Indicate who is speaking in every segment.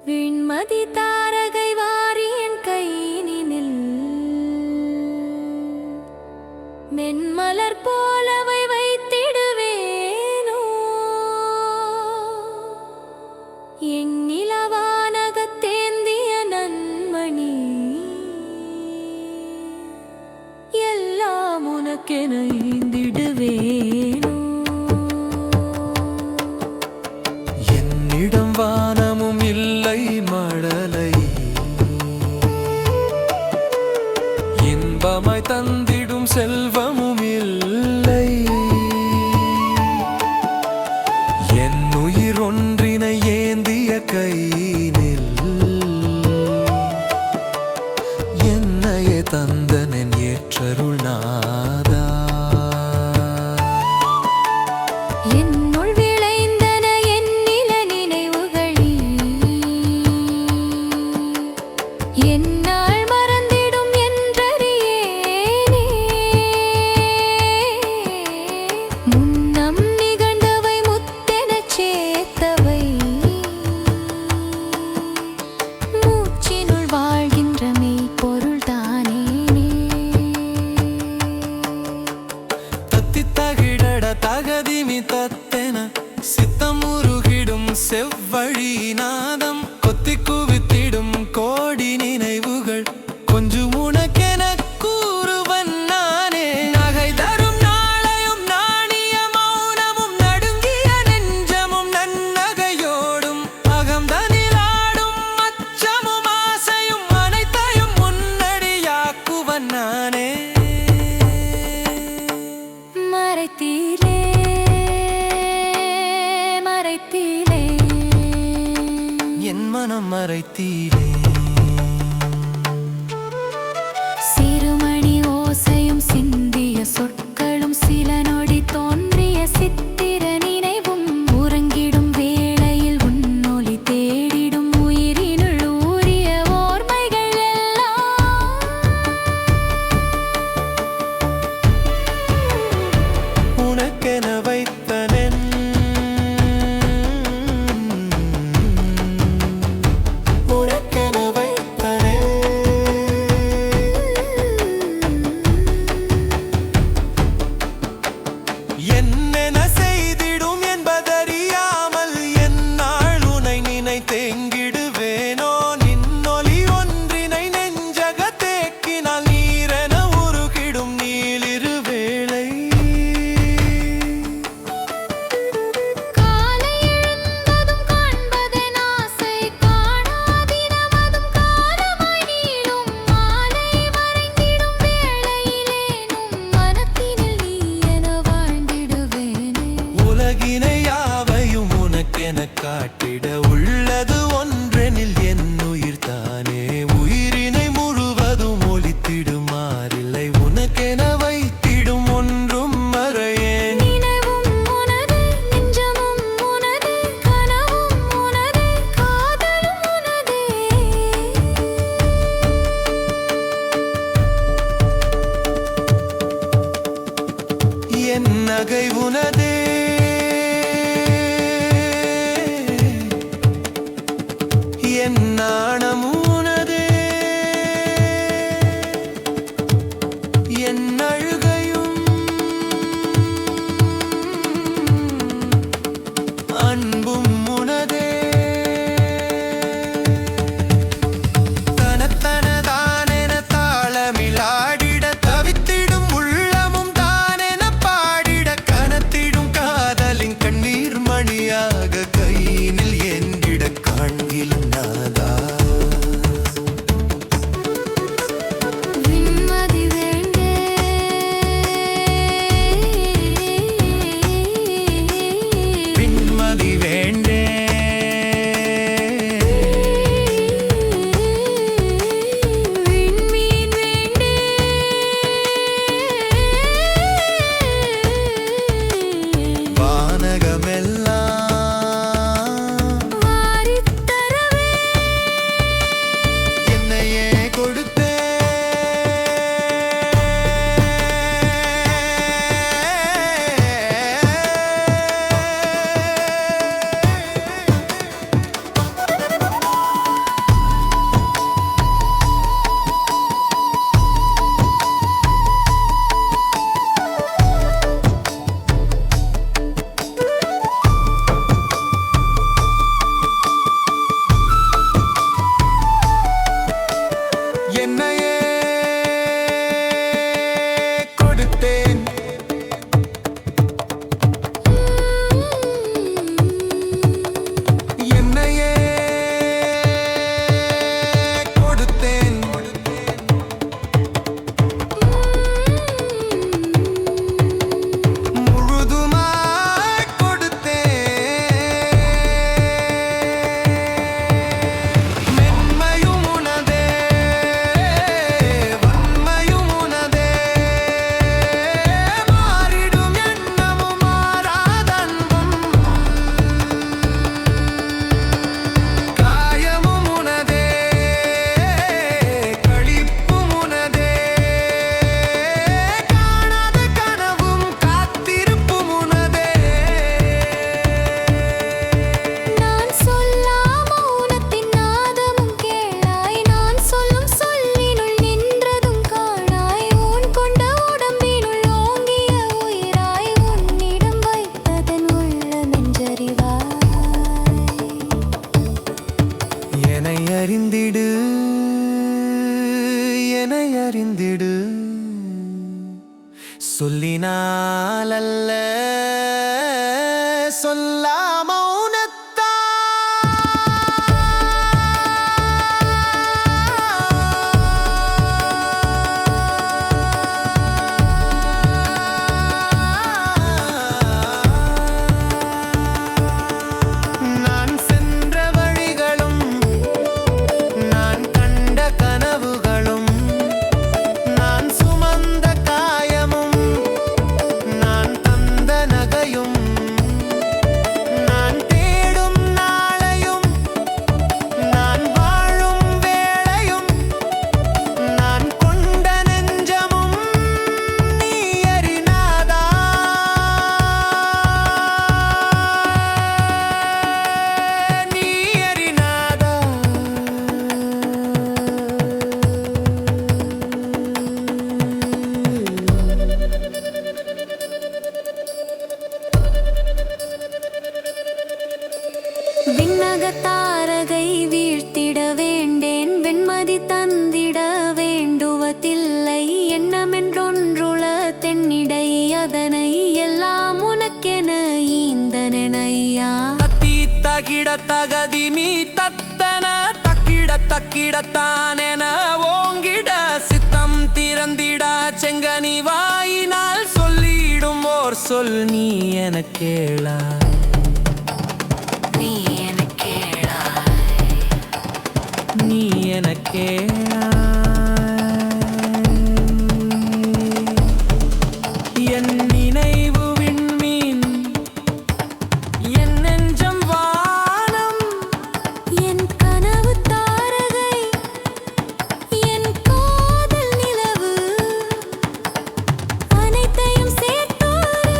Speaker 1: விண்மதி தாரகை warrior கையினில் மென்மலர் போலவை வைத்திடுவேனோ எண்ணிலவானகத்தேந்திய Nanmani எல்லாம் உனக்கென ஈந்திடுவேனோ
Speaker 2: என்னிடம் வானமும் இல்லை மழலை இன்பமாய் தந்திடும் செல்வமும் இல்லை என் உயிர் ஒன்றினை ஏந்திய கையினில் என்னையே தந்தனென் ஏற்றருள் நாதா
Speaker 1: என்னுள் விளைந்தன என்னில நினைவுகளி என்னால் மறந்திடும் என்றறியேனே முன்னம் நிகழ்ந்தவை முத்தெனச் சேர்த்தவை மூச்சினுள் வாழ்கின்ற மெய்ப்பொருள் தானேனே
Speaker 2: தத்தித்தகிடட தகதிமி தத்தென சித்தம் உருகிடும் செவ்வழி நாதம் கொத்தி குவித்திடும் கோடி நினைவுகள் கொஞ்சம் உனக்கென கூறுவன் நானே நகை தரும் நாளையும் நாணிய மௌனமும் நடுங்கிய நெஞ்சமும் நன்னகையோடும் அகம்தனிலாடும் அச்சமும் ஆசையும் அனைத்தையும் முன்னடியாக்குவன் நானே
Speaker 1: மறைத்தீலே மறைத்தீலே
Speaker 2: என் மனம் மறைத்தீரே
Speaker 1: சிறுமணி ஓசையும் சிந்திய சொற்களும் சில நொடி தோன்றிய சித்திர நினைவும் உறங்கிடும் வேளையில் உன்னொலி தேடிடும் உயிரினுள் ஊறிய ஓர்மைகள் எல்லாம்
Speaker 2: உனக்கென வைத்தனென் உனக்கென வைத்தனென் என்னென செய்திடும் என்பதறியாமல் என்னாள் உனை நினைத்தேங்கிடுவேனோ நின்னொலி ஒன்றினை நெஞ்சக தேக்கினால் நீரென உருகிடும் நீளிரு வேளை
Speaker 1: காலை எழுந்ததும் காண்பதென் ஆசை காணாதினமதும் காலமாய் நீளும் மாலை மறைந்திடும் வேளையிலேனும் மனத்தினில் நீ என வாழ்ந்திடுவேனே
Speaker 2: உலகினை யாவையும் உனக்கென காட்டிட உள்ளது ஒன்றெனில் என் உயிர் தானே உயிரினை முழுவதும் ஒலித்திடுமாறில்லை உனக்கென வைத்திடும் ஒன்றும் மறையேன்
Speaker 1: நினைவும் உனதே நெஞ்சமும் உனதே கனவும் உனதே காதலும் உனதே
Speaker 2: என் நகை உனதே என் நாணம் உனதே என் அழுகையும் அன்பும் உனதே தனத்தனதானென தாளமிலாடிட தவித்திடும் உள்ளமும் தானென பாடிட கனத்திடும் காதலின் கண்ணீர் மணியாக கையினில் என்றிட காண்கிலும் நாதா சொல்லாலல்ல சொல்லாம நான் சென்ற வழிகளும் நான் கண்ட கனவுகளும் நான் சுமந்த காயமும் நான் தந்த நகையும் நான் தேடும் நாளையும் நான் வாழும் வேளையும் நான் கொண்ட நெஞ்சமும் நீ அறிநாதா நீ அறிநாதா
Speaker 1: விண்ணகத்தாரகை வீழ்த்திட வேண்டேன் வெண்மதி தந்திட வேண்டுவதில்லை எண்ணமென்றொன்றுள தென்னிடை அதனை எல்லாம் உனக்கென ஈந்தனையா
Speaker 2: தத்தி தகிட தகதி மீ தத்தன தக்கிட தக்கிடத்தானென ஓங்கிட சித்தம் திறந்திட செங்கனி வாயினால் சொல்லிடும் ஓர் சொல் நீ என கேளா
Speaker 1: நீ எனக் கேளாய்
Speaker 2: நீ என கேளா என் நினைவு விண்மீன் என் நெஞ்சம் வானம்
Speaker 1: என் கனவு தாரகை என் காதல் நிலவு அனைத்தையும் சேர்த்தோரு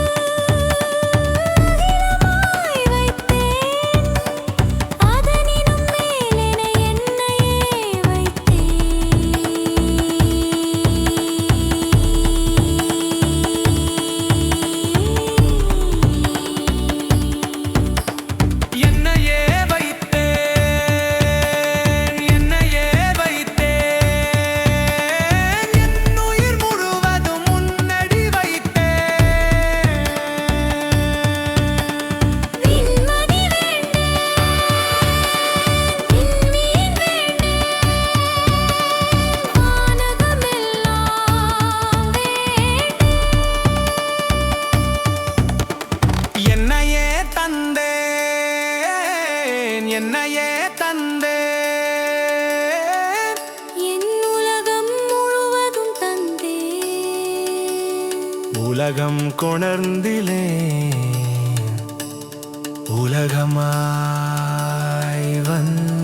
Speaker 1: அகிலமாய் வைத்தேன் அதனினும் மேலென என்னையே
Speaker 2: வைத்தேன் என்னையே வைத்தேன் என் உயிர் முழுவதும் முன்னடி வைத்தேன்
Speaker 1: விண்மதி வேண்டேன் விண்மீன் வேண்டேன் வானகமெல்லாம் வேண்டேன்
Speaker 2: என்னையே தந்தேன் என்னையே தந்தேன்
Speaker 1: என் உலகம் முழுவதும் தந்தேன்
Speaker 2: உலகம் கொணர்ந்திலே உலகமாய் வந்த